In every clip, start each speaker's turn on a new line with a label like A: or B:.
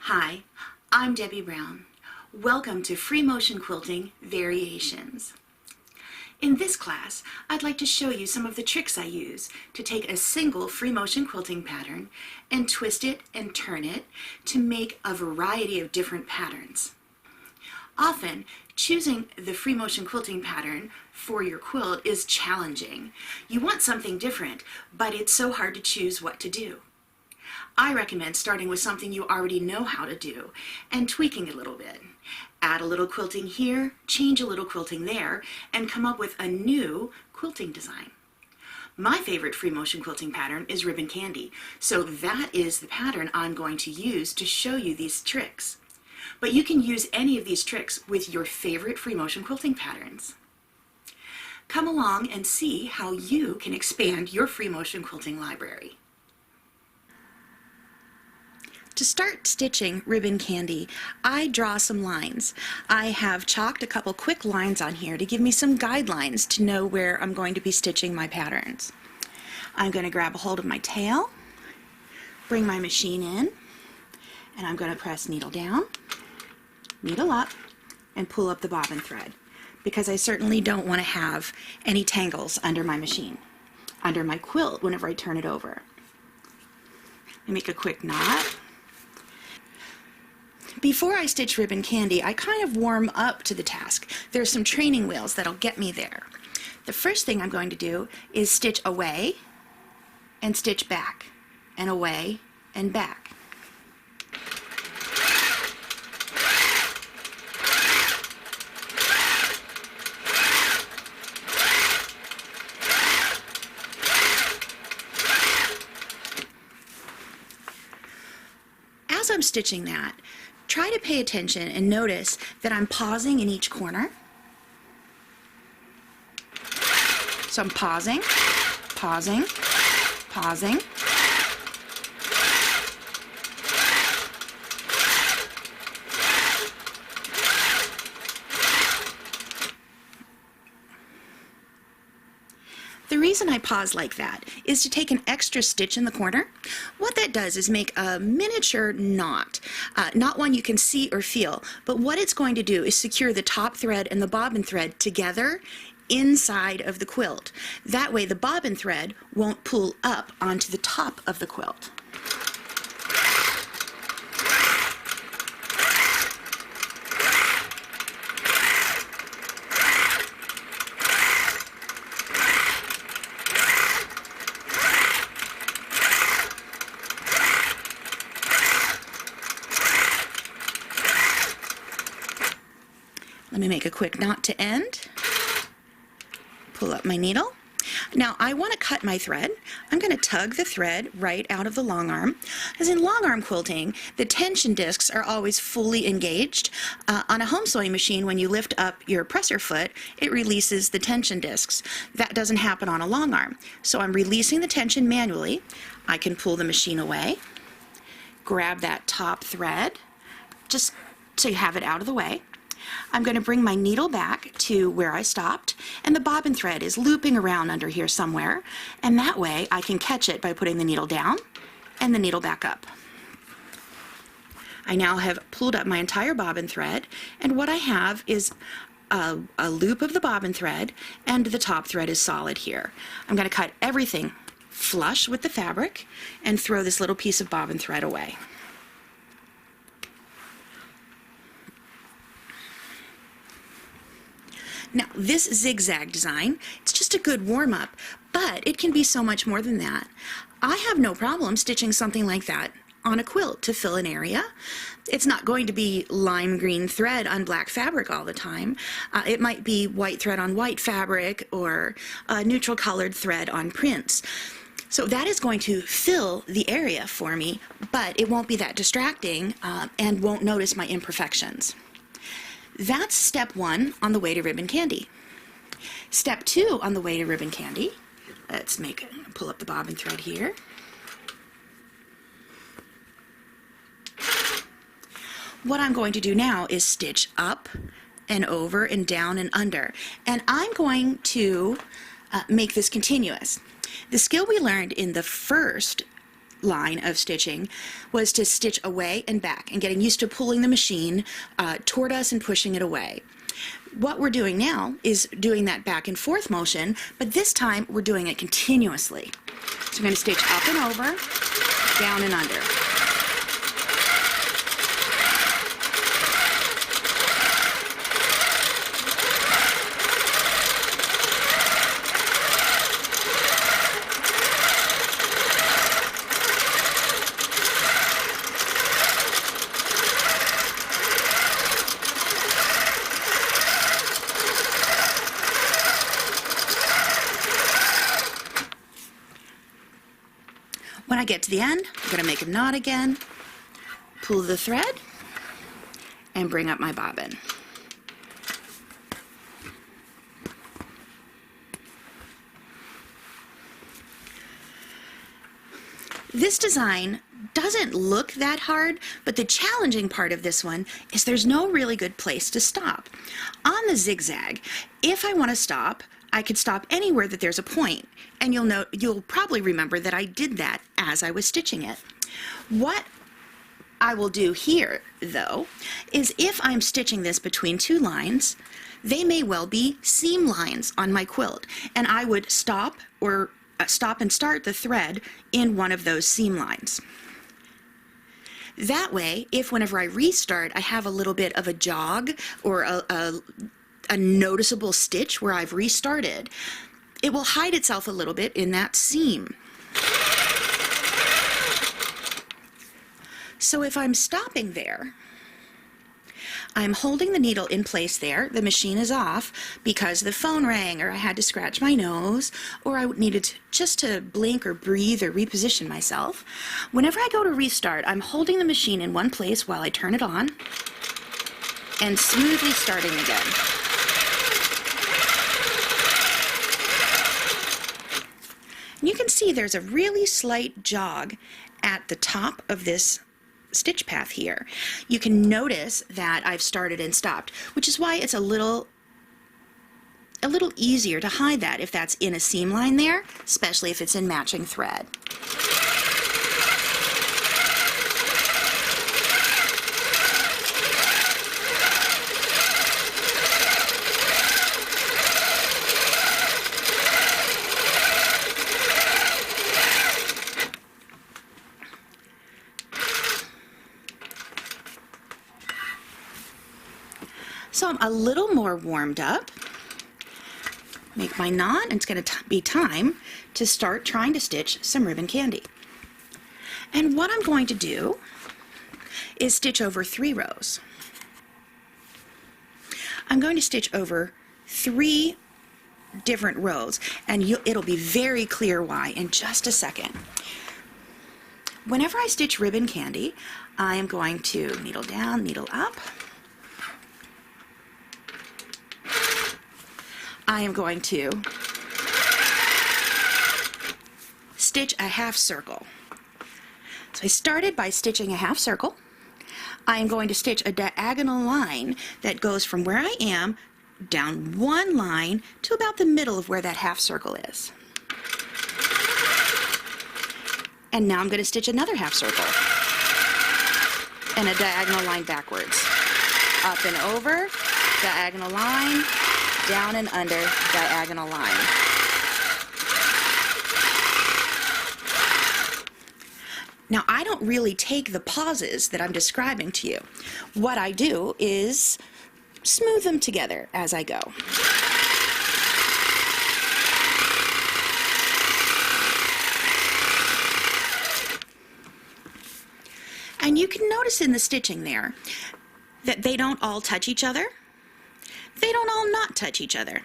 A: Hi, I'm Debbie Brown. Welcome to Free Motion Quilting Variations. In this class, I'd like to show you some of the tricks I use to take a single free motion quilting pattern and twist it and turn it to make a variety of different patterns. Often, choosing the free motion quilting pattern for your quilt is challenging. You want something different, but it's so hard to choose what to do. I recommend starting with something you already know how to do and tweaking a little bit. Add a little quilting here, change a little quilting there, and come up with a new quilting design. My favorite free motion quilting pattern is Ribbon Candy, so that is the pattern I'm going to use to show you these tricks. But you can use any of these tricks with your favorite free motion quilting patterns. Come along and see how you can expand your free motion quilting library. To start stitching Ribbon Candy, I draw some lines. I have chalked a couple quick lines on here to give me some guidelines to know where I'm going to be stitching my patterns. I'm going to grab a hold of my tail, bring my machine in, and I'm going to press needle down, needle up, and pull up the bobbin thread, because I certainly don't want to have any tangles under my machine, under my quilt whenever I turn it over. I make a quick knot. Before I stitch Ribbon Candy, I kind of warm up to the task. There's some training wheels that'll get me there. The first thing I'm going to do is stitch away and stitch back, and away and back. As I'm stitching that, try to pay attention and notice that I'm pausing in each corner. So I'm pausing, pausing, pausing. The reason I pause like that is to take an extra stitch in the corner. What that does is make a miniature knot, not one you can see or feel, but what it's going to do is secure the top thread and the bobbin thread together inside of the quilt. That way the bobbin thread won't pull up onto the top of the quilt. Let me make a quick knot to end, pull up my needle. Now I want to cut my thread. I'm going to tug the thread right out of the long arm. As in long arm quilting, the tension discs are always fully engaged. On a home sewing machine, when you lift up your presser foot, it releases the tension discs. That doesn't happen on a long arm. So I'm releasing the tension manually. I can pull the machine away, grab that top thread, just to have it out of the way. I'm going to bring my needle back to where I stopped, and the bobbin thread is looping around under here somewhere, and that way I can catch it by putting the needle down and the needle back up. I now have pulled up my entire bobbin thread, and what I have is a loop of the bobbin thread, and the top thread is solid here. I'm going to cut everything flush with the fabric and throw this little piece of bobbin thread away. Now, this zigzag design, it's just a good warm-up, but it can be so much more than that. I have no problem stitching something like that on a quilt to fill an area. It's not going to be lime green thread on black fabric all the time. It might be white thread on white fabric or neutral colored thread on prints. So that is going to fill the area for me, but it won't be that distracting and won't notice my imperfections. That's step one on the way to Ribbon Candy. Step two on the way to Ribbon Candy, let's pull up the bobbin thread here. What I'm going to do now is stitch up and over and down and under, and I'm going to make this continuous. The skill we learned in the first line of stitching was to stitch away and back and getting used to pulling the machine toward us and pushing it away. What we're doing now is doing that back and forth motion, but this time we're doing it continuously. So we're going to stitch up and over, down and under. When I get to the end, I'm going to make a knot again, pull the thread, and bring up my bobbin. This design doesn't look that hard, but the challenging part of this one is there's no really good place to stop. On the zigzag, if I want to stop, I could stop anywhere that there's a point, and you'll probably remember that I did that as I was stitching it. What I will do here, though, is if I'm stitching this between two lines, they may well be seam lines on my quilt, and I would stop and start the thread in one of those seam lines. That way, if whenever I restart, I have a little bit of a jog or a noticeable stitch where I've restarted, it will hide itself a little bit in that seam. So if I'm stopping there, I'm holding the needle in place there, the machine is off because the phone rang or I had to scratch my nose or I needed just to blink or breathe or reposition myself. Whenever I go to restart, I'm holding the machine in one place while I turn it on and smoothly starting again. You can see there's a really slight jog at the top of this stitch path here. You can notice that I've started and stopped, which is why it's a little easier to hide that if that's in a seam line there, especially if it's in matching thread. So I'm a little more warmed up. Make my knot, and it's going to be time to start trying to stitch some ribbon candy. And what I'm going to do is stitch over 3 rows. I'm going to stitch over 3 different rows, and it'll be very clear why in just a second. Whenever I stitch ribbon candy, I am going to needle down, needle up. I am going to stitch a half circle. So I started by stitching a half circle. I am going to stitch a diagonal line that goes from where I am down one line to about the middle of where that half circle is. And now I'm going to stitch another half circle and a diagonal line backwards. Up and over, diagonal line, down and under, diagonal line. Now, I don't really take the pauses that I'm describing to you. What I do is smooth them together as I go. And you can notice in the stitching there that they don't all touch each other. They don't all not touch each other.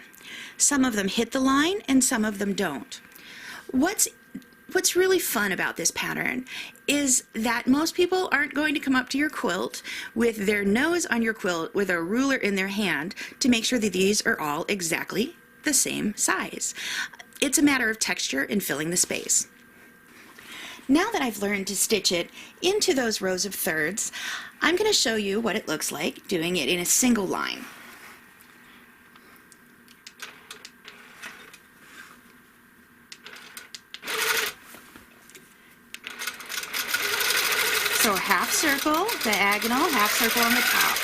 A: Some of them hit the line and some of them don't. What's really fun about this pattern is that most people aren't going to come up to your quilt with their nose on your quilt with a ruler in their hand to make sure that these are all exactly the same size. It's a matter of texture and filling the space. Now that I've learned to stitch it into those rows of thirds, I'm going to show you what it looks like doing it in a single line. diagonal, half circle on the top.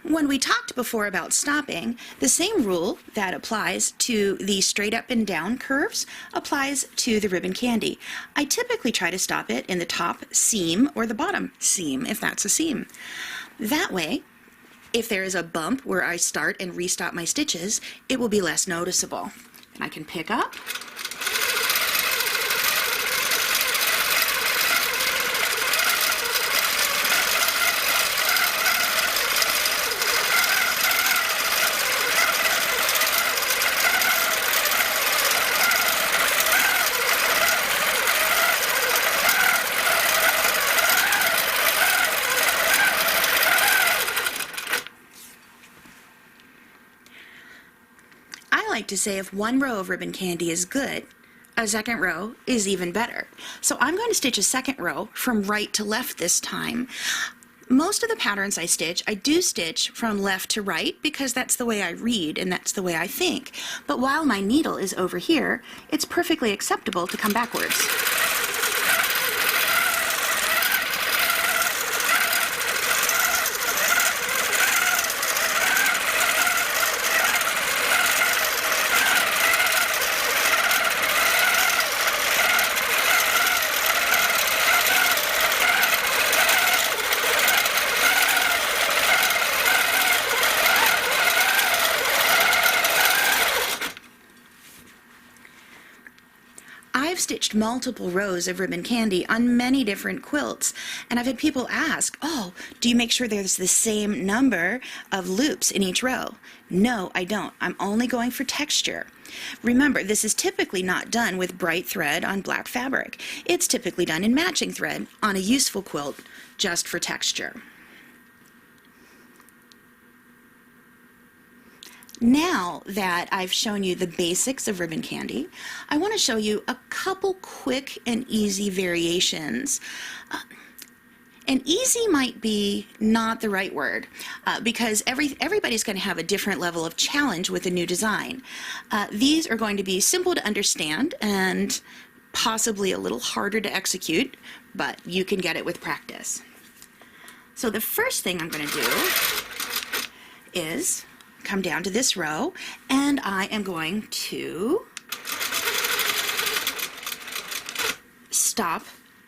A: When we talked before about stopping, the same rule that applies to the straight up and down curves applies to the ribbon candy. I typically try to stop it in the top seam or the bottom seam, if that's a seam. That way, if there is a bump where I start and restop my stitches, it will be less noticeable. And I can pick up. I like to say if one row of ribbon candy is good, a second row is even better. So I'm going to stitch a second row from right to left this time. Most of the patterns I do stitch from left to right because that's the way I read and that's the way I think. But while my needle is over here, it's perfectly acceptable to come backwards. I've stitched multiple rows of ribbon candy on many different quilts, and I've had people ask, oh, do you make sure there's the same number of loops in each row? No, I don't. I'm only going for texture. Remember, this is typically not done with bright thread on black fabric. It's typically done in matching thread on a useful quilt just for texture. Now that I've shown you the basics of ribbon candy, I want to show you a couple quick and easy variations. And easy might be not the right word because everybody's going to have a different level of challenge with a new design. These are going to be simple to understand and possibly a little harder to execute, but you can get it with practice. So the first thing I'm going to do is come down to this row, and I am going to stop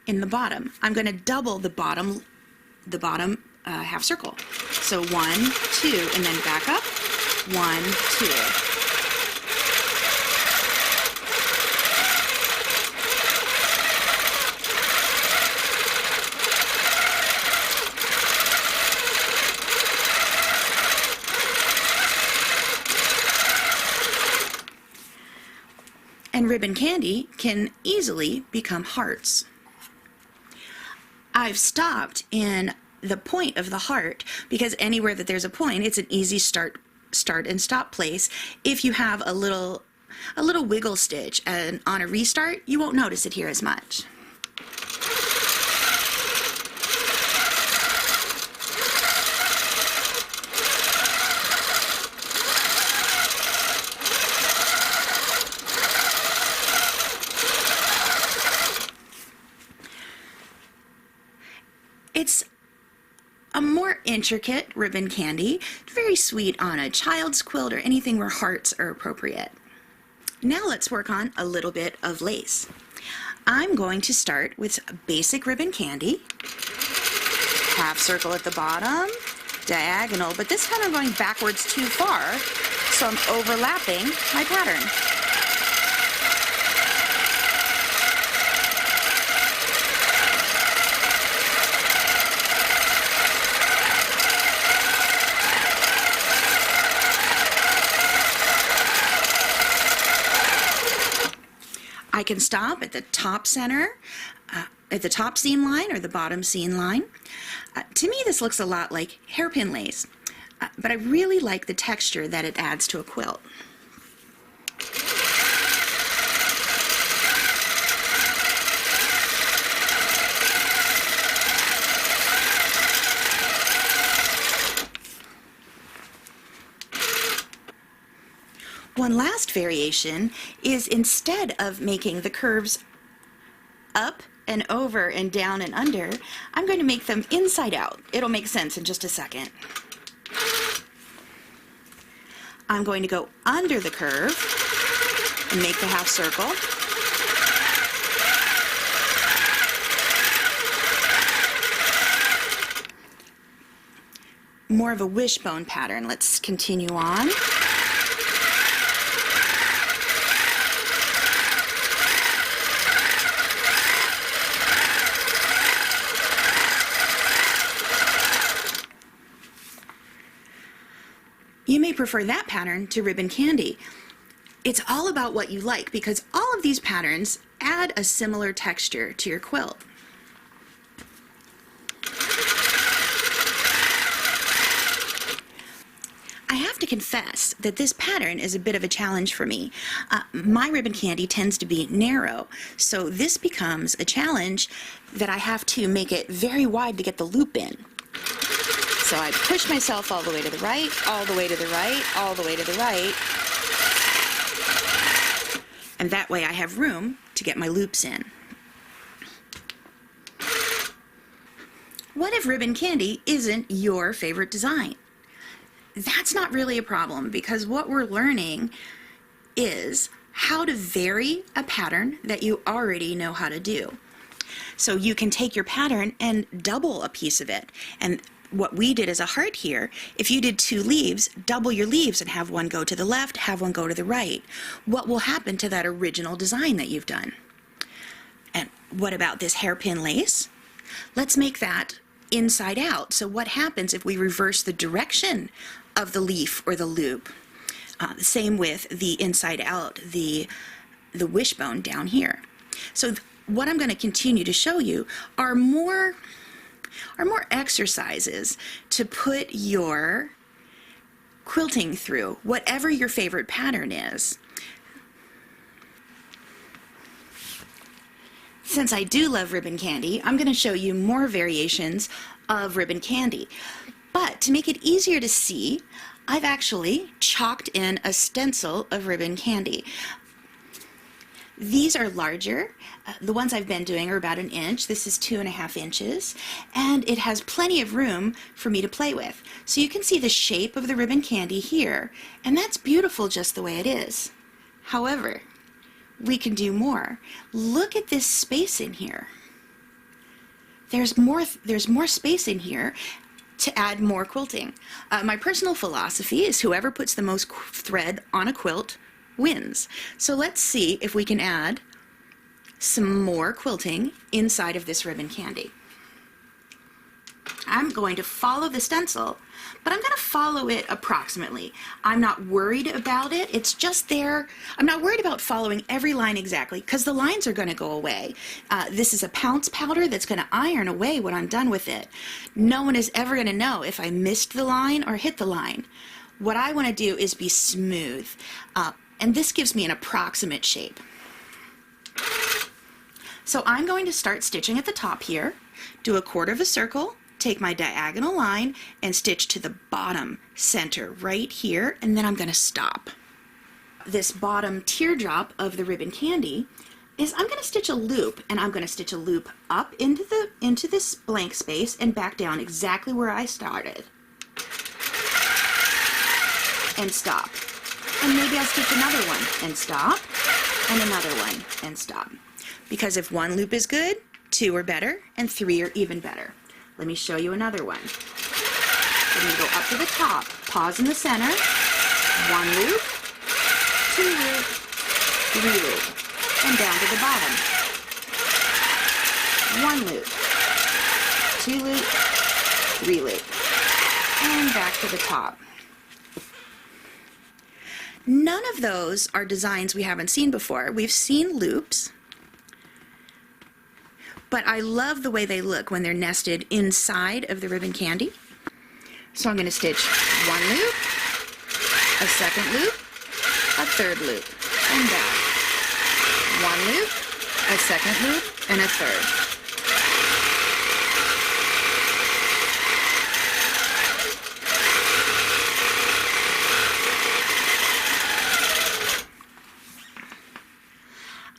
A: in the bottom. I'm going to double the bottom half circle. So 1, 2, and then back up, 1, 2. And ribbon candy can easily become hearts. I've stopped in the point of the heart because anywhere that there's a point, it's an easy start and stop place. If you have a little wiggle stitch and on a restart, you won't notice it here as much. It's a more intricate ribbon candy, very sweet on a child's quilt or anything where hearts are appropriate. Now let's work on a little bit of lace. I'm going to start with basic ribbon candy, half circle at the bottom, diagonal, but this time I'm going backwards too far, so I'm overlapping my pattern. I can stop at the top center, at the top seam line or the bottom seam line. To me, this looks a lot like hairpin lace, but I really like the texture that it adds to a quilt. one last variation is, instead of making the curves up and over and down and under, I'm going to make them inside out. It'll make sense in just a second. I'm going to go under the curve and make the half circle. More of a wishbone pattern. Let's continue on. You may prefer that pattern to ribbon candy. It's all about what you like, because all of these patterns add a similar texture to your quilt. I have to confess that this pattern is a bit of a challenge for me. My ribbon candy tends to be narrow, so this becomes a challenge that I have to make it very wide to get the loop in. So I push myself all the way to the right, all the way to the right, all the way to the right. And that way I have room to get my loops in. What if ribbon candy isn't your favorite design? That's not really a problem, because what we're learning is how to vary a pattern that you already know how to do. So you can take your pattern and double a piece of it. And what we did as a heart here, if you did 2 leaves, double your leaves and have one go to the left, have one go to the right. What will happen to that original design that you've done? And what about this hairpin lace? Let's make that inside out. So what happens if we reverse the direction of the leaf or the loop? Same with the inside out, the wishbone down here. So what I'm going to continue to show you are more exercises to put your quilting through, whatever your favorite pattern is. Since I do love ribbon candy, I'm going to show you more variations of ribbon candy. But to make it easier to see, I've actually chalked in a stencil of ribbon candy. These are larger. The ones I've been doing are about 1 inch. This is 2.5 inches, and it has plenty of room for me to play with. So you can see the shape of the ribbon candy here, and that's beautiful just the way it is. However, we can do more. Look at this space in here. There's more space in here to add more quilting. My personal philosophy is whoever puts the most thread on a quilt wins. So let's see if we can add some more quilting inside of this ribbon candy. I'm going to follow the stencil, but I'm going to follow it approximately. I'm not worried about it. It's just there. I'm not worried about following every line exactly, because the lines are going to go away. This is a pounce powder that's going to iron away when I'm done with it. No one is ever going to know if I missed the line or hit the line. What I want to do is be smooth. And this gives me an approximate shape. So I'm going to start stitching at the top here, do 1/4 of a circle, take my diagonal line and stitch to the bottom center right here, and then I'm going to stop. This bottom teardrop of the ribbon candy is I'm going to stitch a loop, and I'm going to stitch a loop up into this blank space and back down exactly where I started. And stop. And maybe I'll stitch another one and stop, and another one and stop. Because if 1 loop is good, 2 are better, and 3 are even better. Let me show you another one. We're going to go up to the top, pause in the center, 1 loop, 2 loop, 3 loop, and down to the bottom. 1 loop, 2 loop, 3 loop, and back to the top. None of those are designs we haven't seen before. We've seen loops, but I love the way they look when they're nested inside of the ribbon candy. So I'm going to stitch 1 loop, a 2nd loop, a 3rd loop, and back. 1 loop, a 2nd loop, and a 3rd.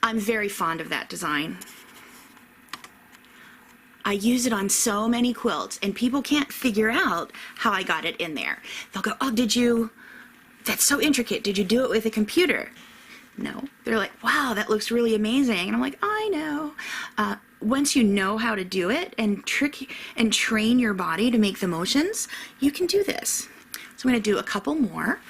A: I'm very fond of that design. I use it on so many quilts, and people can't figure out how I got it in there. They'll go, oh, that's so intricate. Did you do it with a computer? No. They're like, wow, that looks really amazing. And I'm like, I know. Once you know how to do it and train your body to make the motions, you can do this. So I'm going to do a couple more.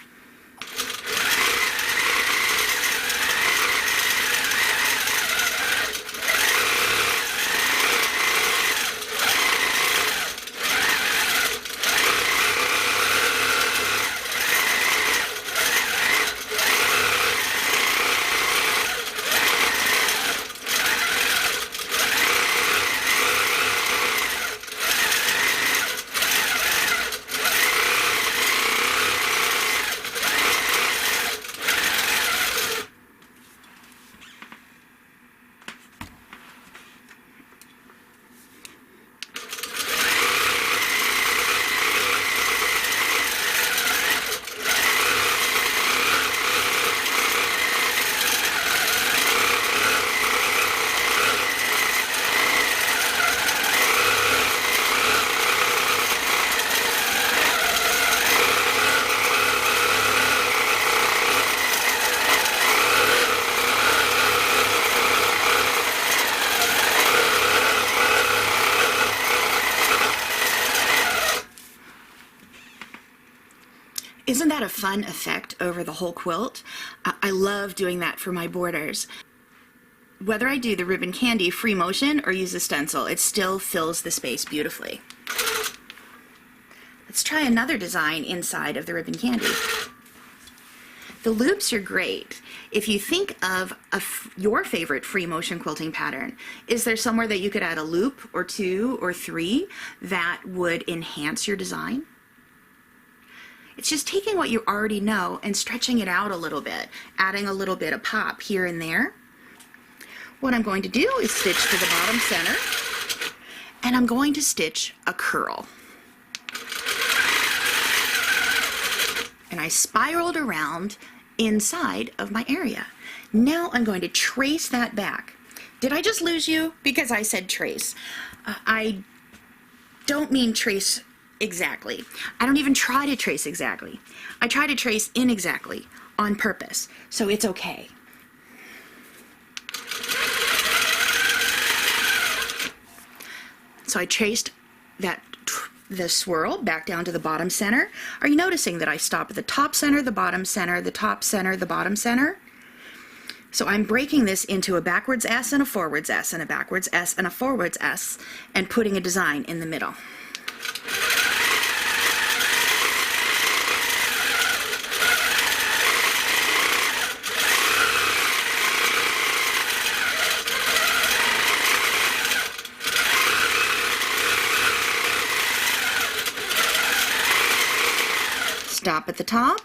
A: Isn't that a fun effect over the whole quilt? I love doing that for my borders. Whether I do the ribbon candy free motion or use a stencil, it still fills the space beautifully. Let's try another design inside of the ribbon candy. The loops are great. If you think of your favorite free motion quilting pattern, is there somewhere that you could add a loop or 2 or 3 that would enhance your design? It's just taking what you already know and stretching it out a little bit, adding a little bit of pop here and there. What I'm going to do is stitch to the bottom center, and I'm going to stitch a curl. And I spiraled around inside of my area. Now I'm going to trace that back. Did I just lose you? Because I said trace. I don't mean trace exactly. I don't even try to trace exactly. I try to trace inexactly on purpose, so it's okay. So I traced the swirl back down to the bottom center. Are you noticing that I stop at the top center, the bottom center, the top center, the bottom center? So I'm breaking this into a backwards S and a forwards S and a backwards S and a forwards S and putting a design in the middle. Stop at the top.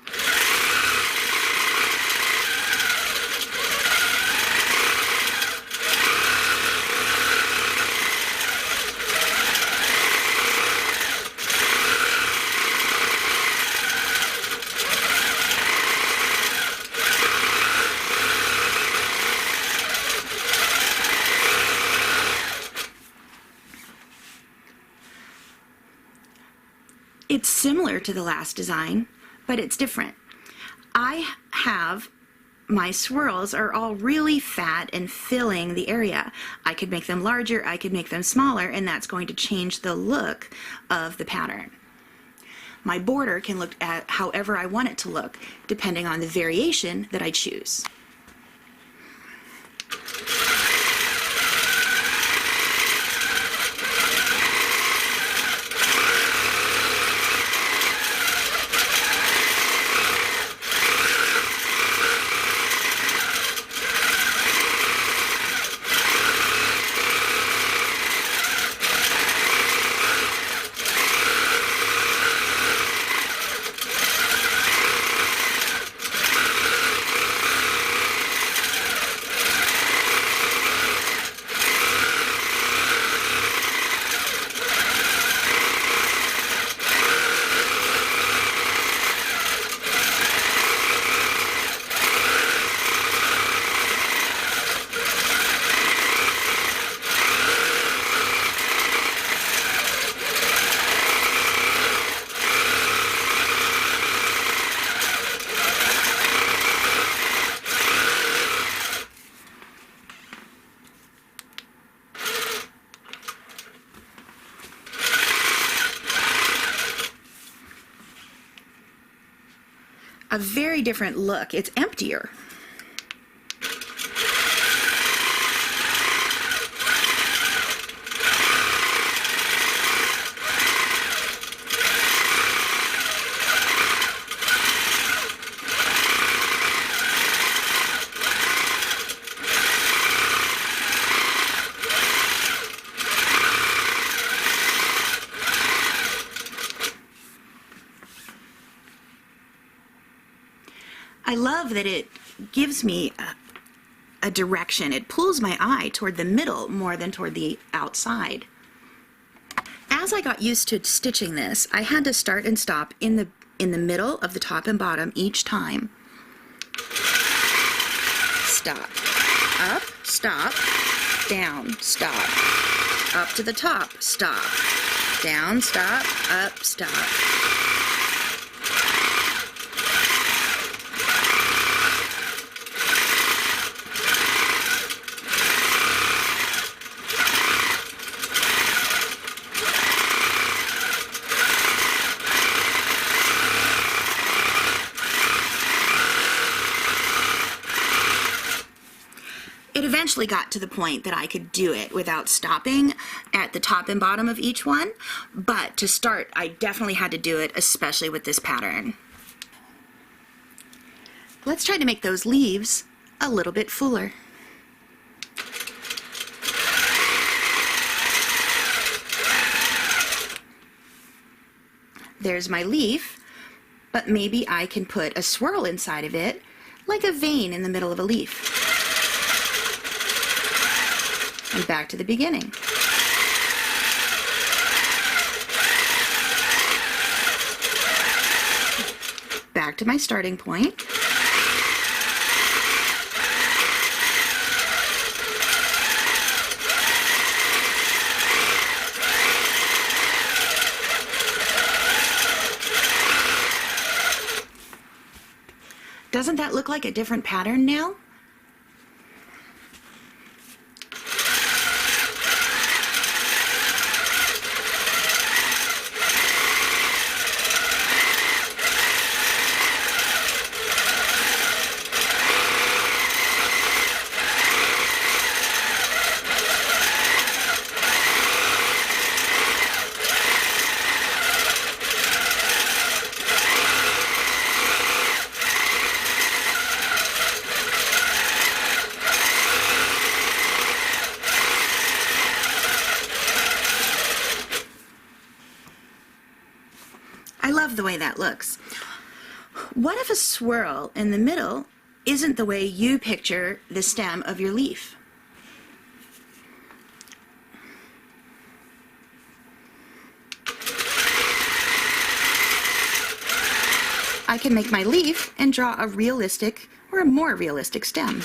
A: It's similar to the last design, but it's different. I have my swirls are all really fat and filling the area. I could make them larger, I could make them smaller, and that's going to change the look of the pattern. My border can look at however I want it to look, depending on the variation that I choose. a very different look. It's emptier. I love that it gives me a direction. It pulls my eye toward the middle more than toward the outside. As I got used to stitching this, I had to start and stop in the middle of the top and bottom each time. Stop. Up, stop, down, stop. Up to the top, stop. Down, stop, up, stop. It eventually got to the point that I could do it without stopping at the top and bottom of each one, but to start, I definitely had to do it, especially with this pattern. Let's try to make those leaves a little bit fuller. There's my leaf, but maybe I can put a swirl inside of it, like a vein in the middle of a leaf. And back to the beginning. Back to my starting point. Doesn't that look like a different pattern now? I love the way that looks. What if a swirl in the middle isn't the way you picture the stem of your leaf? I can make my leaf and draw a realistic or a more realistic stem.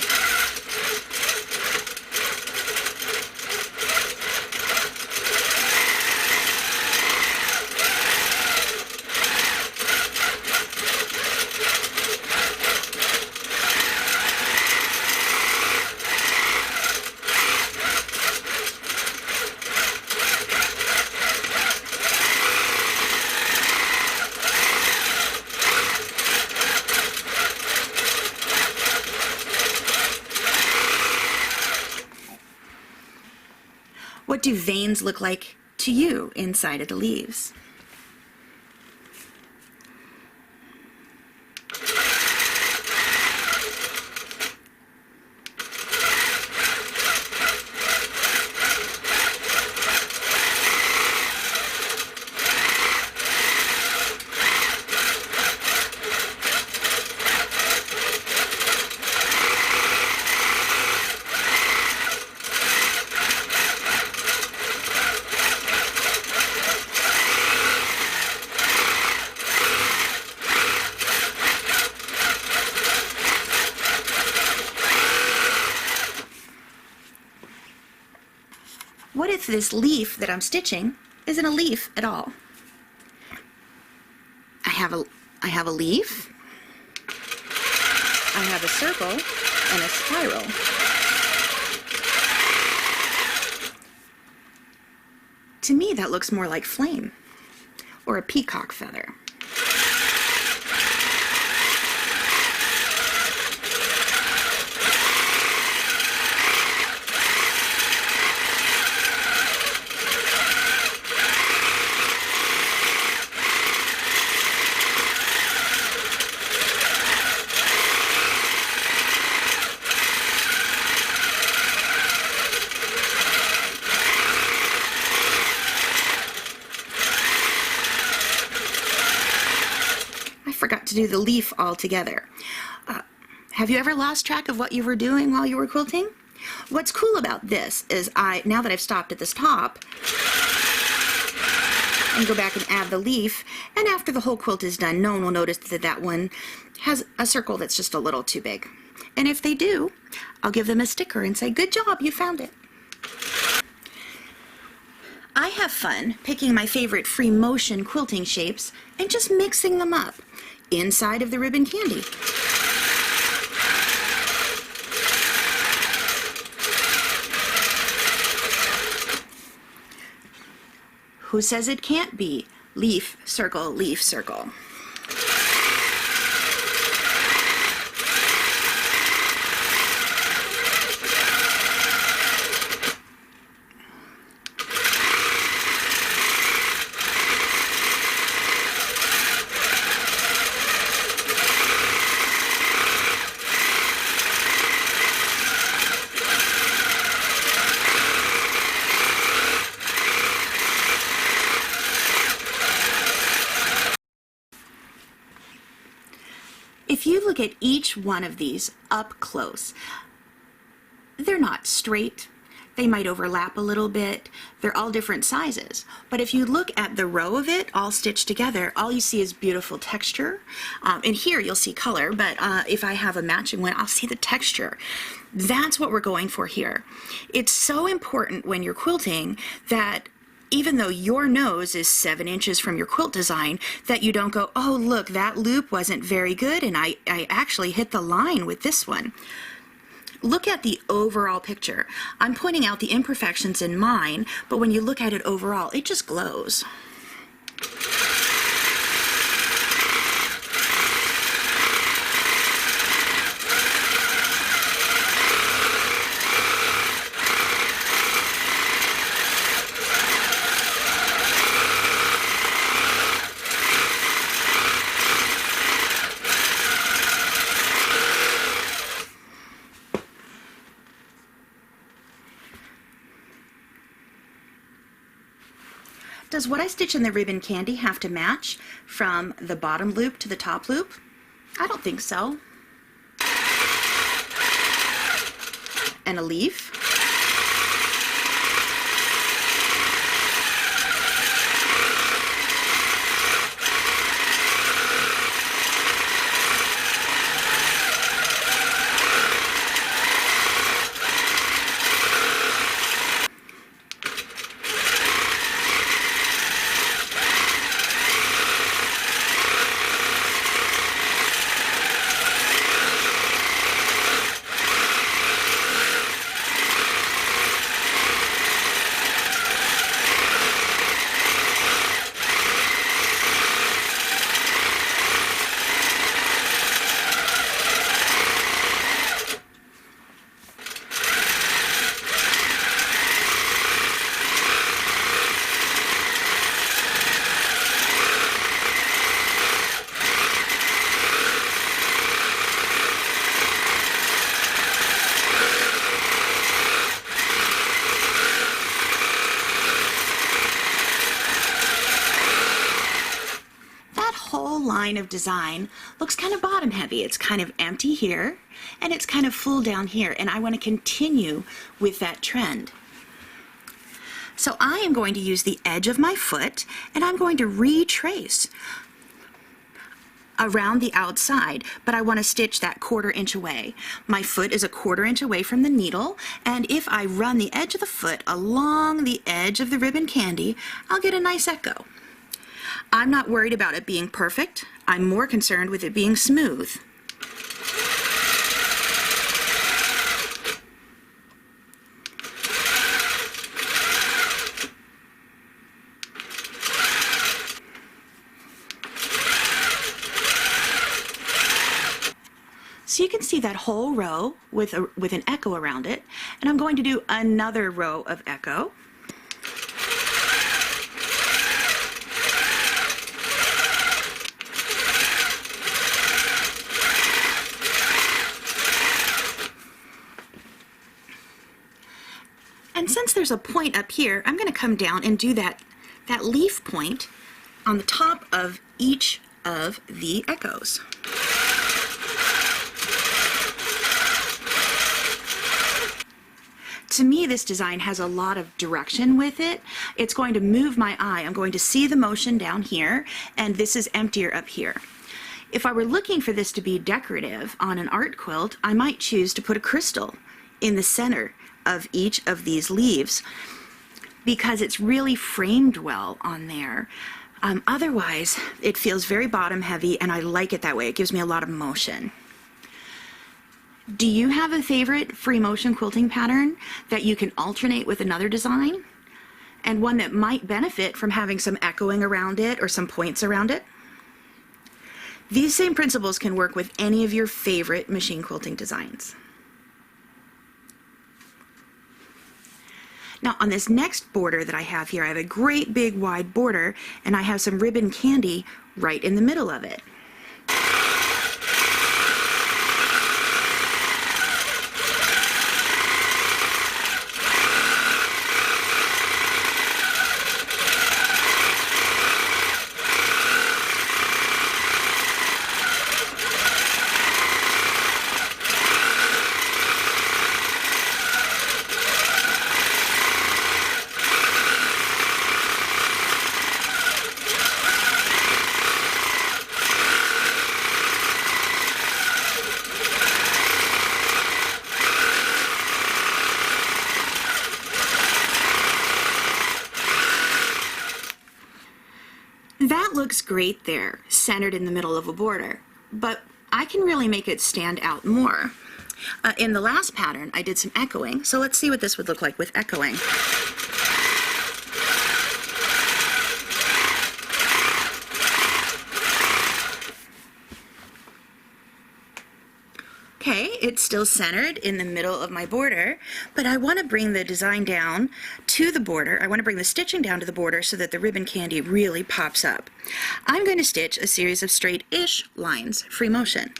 A: What do veins look like to you inside of the leaves? What if this leaf that I'm stitching isn't a leaf at all? I have a leaf, I have a circle, and a spiral. To me, that looks more like flame or a peacock feather. to do the leaf all together. Have you ever lost track of what you were doing while you were quilting? What's cool about this is now that I've stopped at this top, and go back and add the leaf, and after the whole quilt is done, no one will notice that that one has a circle that's just a little too big. And if they do, I'll give them a sticker and say, good job, you found it. I have fun picking my favorite free motion quilting shapes and just mixing them up inside of the ribbon candy. Who says it can't be leaf, circle, leaf, circle? If you look at each one of these up close, they're not straight. They might overlap a little bit. They're all different sizes. But if you look at the row of it all stitched together, all you see is beautiful texture. And here you'll see color, but if I have a matching one, I'll see the texture. That's what we're going for here. It's so important when you're quilting that even though your nose is 7 inches from your quilt design, that you don't go, oh, look, that loop wasn't very good, and I actually hit the line with this one. Look at the overall picture. I'm pointing out the imperfections in mine, but when you look at it overall, it just glows. Does what I stitch in the ribbon candy have to match from the bottom loop to the top loop? I don't think so. And a leaf. Line of design looks kind of bottom heavy. It's kind of empty here and it's kind of full down here, and I want to continue with that trend. So I am going to use the edge of my foot and I'm going to retrace around the outside, but I want to stitch that 1/4 inch away. My foot is a 1/4 inch away from the needle, and if I run the edge of the foot along the edge of the ribbon candy, I'll get a nice echo. I'm not worried about it being perfect. I'm more concerned with it being smooth. So you can see that whole row with an echo around it, and I'm going to do another row of echo. And since there's a point up here, I'm going to come down and do that leaf point on the top of each of the echoes. To me, this design has a lot of direction with it. It's going to move my eye. I'm going to see the motion down here, and this is emptier up here. If I were looking for this to be decorative on an art quilt, I might choose to put a crystal in the center of each of these leaves because it's really framed well on there. Otherwise, it feels very bottom heavy, and I like it that way. It gives me a lot of motion. Do you have a favorite free motion quilting pattern that you can alternate with another design? And one that might benefit from having some echoing around it or some points around it? These same principles can work with any of your favorite machine quilting designs. Now on this next border that I have here, I have a great big wide border, and I have some ribbon candy right in the middle of it. That looks great there, centered in the middle of a border, but I can really make it stand out more. In the last pattern, I did some echoing, so let's see what this would look like with echoing. Okay, it's still centered in the middle of my border, but I want to bring the design down to the border. I want to bring the stitching down to the border so that the ribbon candy really pops up. I'm going to stitch a series of straight-ish lines, free motion.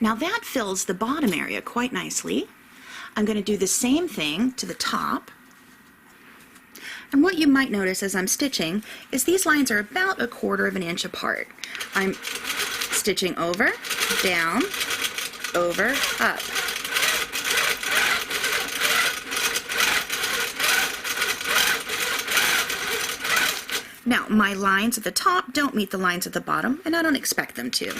A: Now that fills the bottom area quite nicely. I'm going to do the same thing to the top. And what you might notice as I'm stitching is these lines are about 1/4 inch apart. I'm stitching over, down, over, up. Now, my lines at the top don't meet the lines at the bottom, and I don't expect them to.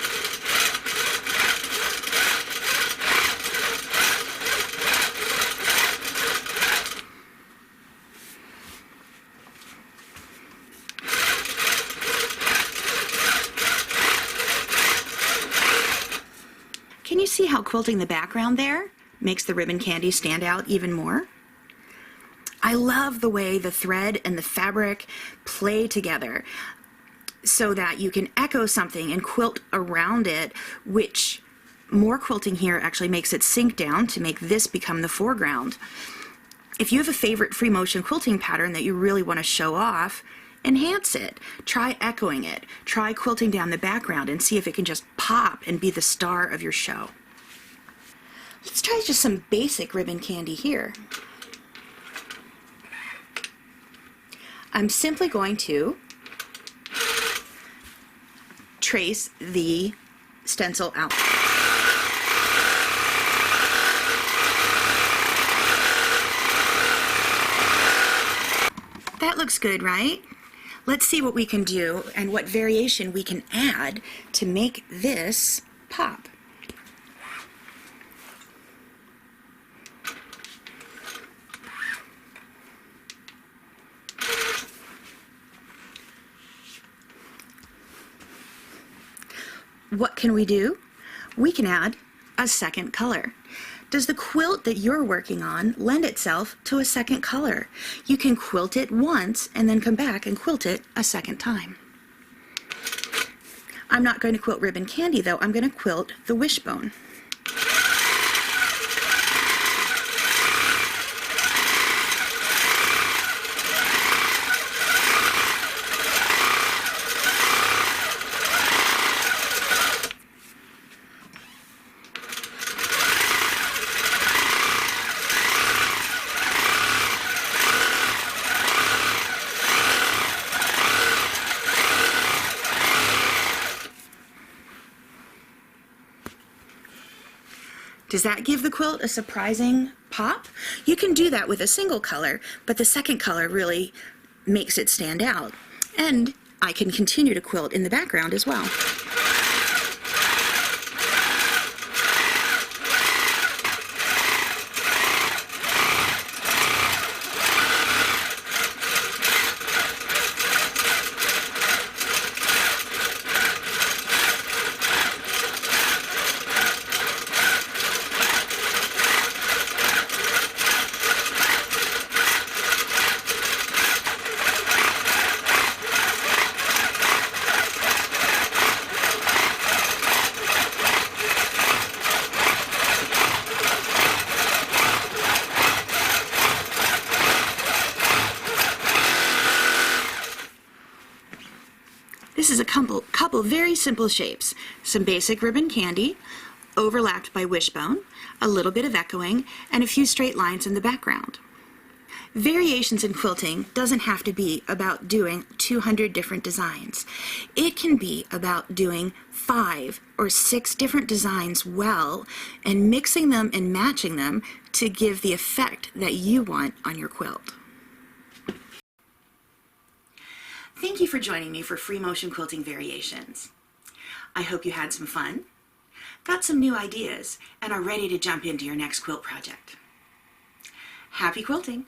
A: Can you see how quilting the background there makes the ribbon candy stand out even more? I love the way the thread and the fabric play together so that you can echo something and quilt around it, which more quilting here actually makes it sink down to make this become the foreground. If you have a favorite free motion quilting pattern that you really want to show off, enhance it. Try echoing it. Try quilting down the background and see if it can just pop and be the star of your show. Let's try just some basic ribbon candy here. I'm simply going to trace the stencil out. That looks good, right? Let's see what we can do and what variation we can add to make this pop. What can we do? We can add a second color. Does the quilt that you're working on lend itself to a second color? You can quilt it once and then come back and quilt it a second time. I'm not going to quilt ribbon candy though, I'm going to quilt the wishbone. Does that give the quilt a surprising pop? You can do that with a single color, but the second color really makes it stand out. And I can continue to quilt in the background as well. This is a couple very simple shapes. Some basic ribbon candy, overlapped by wishbone, a little bit of echoing, and a few straight lines in the background. Variations in quilting doesn't have to be about doing 200 different designs. It can be about doing 5 or 6 different designs well and mixing them and matching them to give the effect that you want on your quilt. Thank you for joining me for Free Motion Quilting Variations. I hope you had some fun, got some new ideas, and are ready to jump into your next quilt project. Happy quilting!